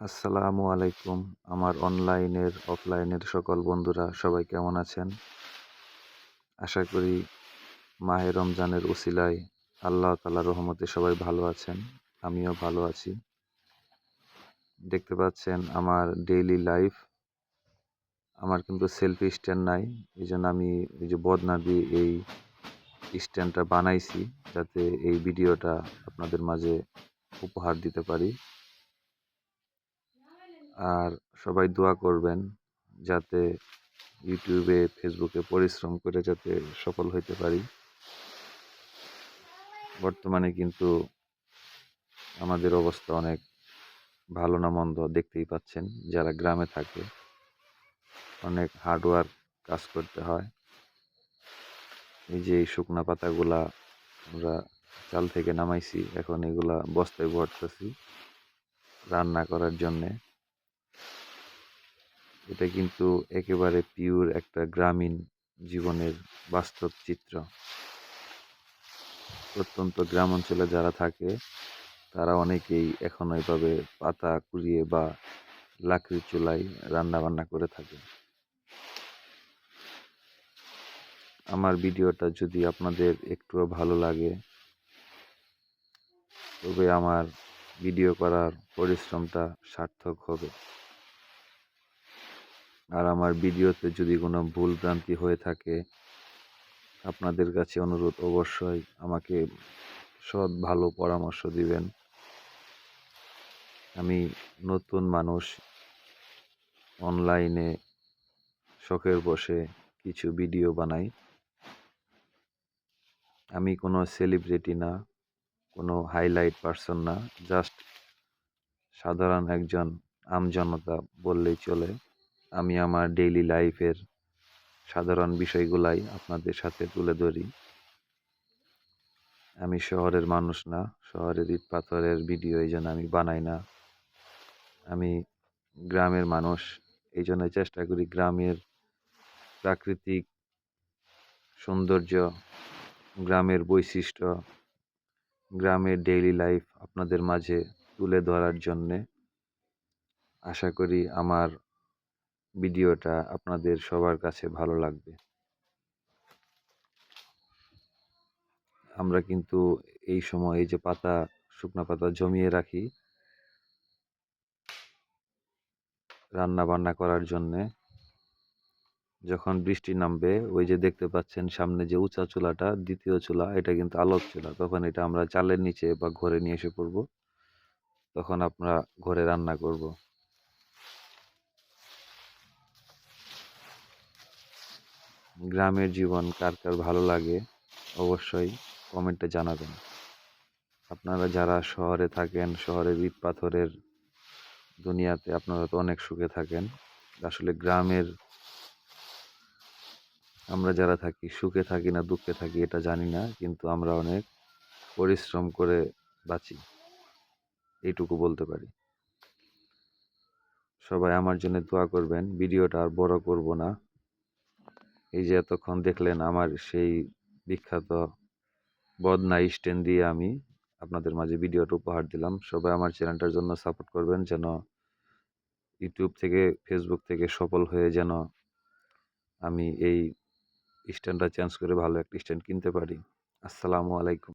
আসসালামু আলাইকুম। আমার অনলাইনের, অফলাইনের সকল বন্ধুরা সবাই কেমন আছেন? আশা করি মাহে রমজানের উছিলায় আল্লাহ তাআলার রহমতে সবাই ভালো আছেন। আমিও ভালো আছি। দেখতে পাচ্ছেন আমার ডেইলি লাইফ। আমার কিন্তু সেলফি স্ট্যান্ড নাই। এজন্য আমি এই যে বদনা দিয়ে এই স্ট্যান্ডটা বানাইছি, যাতে এই ভিডিওটা আপনাদের মাঝে উপহার দিতে পারি। আর সবাই দোয়া করবেন যাতে ইউটিউবে, ফেসবুকে পরিশ্রম করে যাতে সফল হইতে পারি। বর্তমানে কিন্তু আমাদের অবস্থা অনেক ভালো না মন্দ দেখতেই পাচ্ছেন। যারা গ্রামে থাকে অনেক হার্ডওয়ার্ক কাজ করতে হয়। এই যে এই শুকনা পাতাগুলা আমরা চাল থেকে নামাইছি, এখন এগুলা বস্তায় ভরতেছি রান্না করার জন্যে। এটা কিন্তু একেবারে পিওর একটা গ্রামীণ জীবনের বাস্তব চিত্র। প্রত্যন্ত গ্রাম অঞ্চলে যারা থাকে তারা অনেকেই এখনো এভাবে পাতা কুড়িয়ে বা লাকড়ির চুলায় রান্না বান্না করে থাকে। আমার ভিডিওটা যদি আপনাদের একটুও ভালো লাগে, তবে আমার ভিডিও করার পরিশ্রমটা সার্থক হবে। আর আমার ভিডিওতে যদি কোনো ভুল ভ্রান্তি হয়ে থাকে, আপনাদের কাছে অনুরোধ অবশ্যই আমাকে সৎ ভালো পরামর্শ দিবেন। আমি নতুন মানুষ, অনলাইনে শখের বশে কিছু ভিডিও বানাই। আমি কোনো সেলিব্রিটি না, কোনো হাইলাইট পারসন না, জাস্ট সাধারণ একজন আমজনতা বললেই চলে। আমি আমার ডেইলি লাইফের সাধারণ বিষয়গুলাই আপনাদের সাথে তুলে ধরি। আমি শহরের মানুষ না, শহরের ইট পাথরের ভিডিও এই জন্য আমি বানাই না। আমি গ্রামের মানুষ, এই জন্য চেষ্টা করি গ্রামের প্রাকৃতিক সৌন্দর্য, গ্রামের বৈশিষ্ট্য, গ্রামের ডেইলি লাইফ আপনাদের মাঝে তুলে ধরার জন্যে। আশা করি আমার ভিডিওটা আপনাদের সবার কাছে ভালো লাগবে। আমরা কিন্তু এই সময় এই যে পাতা, শুকনা পাতা জমিয়ে রাখি রান্না বান্না করার জন্যে। যখন বৃষ্টি নামবে, ওই যে দেখতে পাচ্ছেন সামনে যে উঁচা চুলাটা, দ্বিতীয় চুলা, এটা কিন্তু আলোক চুলা। তখন এটা আমরা চালের নিচে বা ঘরে নিয়ে এসে পড়বো, তখন আমরা ঘরে রান্না করব। গ্রামের জীবন কার কার ভালো লাগে অবশ্যই কমেন্টে জানাবেন। আপনারা যারা শহরে থাকেন, শহরের ইট পাথরের দুনিয়াতে আপনারা তো অনেক সুখে থাকেন। আসলে গ্রামের আমরা যারা থাকি, সুখে থাকি না দুঃখে থাকি এটা জানি না, কিন্তু আমরা অনেক পরিশ্রম করে বাঁচি, এইটুকু বলতে পারি। সবাই আমার জন্য দোয়া করবেন। ভিডিওটা আর বড় করব না। এই যে এতক্ষণ দেখলেন আমার সেই বিখ্যাত বদনা স্ট্যান্ড দিয়ে আমি আপনাদের মাঝে ভিডিওটা উপহার দিলাম। সবাই আমার চ্যানেলটার জন্য সাপোর্ট করবেন, যেন ইউটিউব থেকে, ফেসবুক থেকে সফল হয়ে যেন আমি এই স্ট্যান্ডটা চেঞ্জ করে ভালো একটা স্ট্যান্ড কিনতে পারি। আসসালামু আলাইকুম।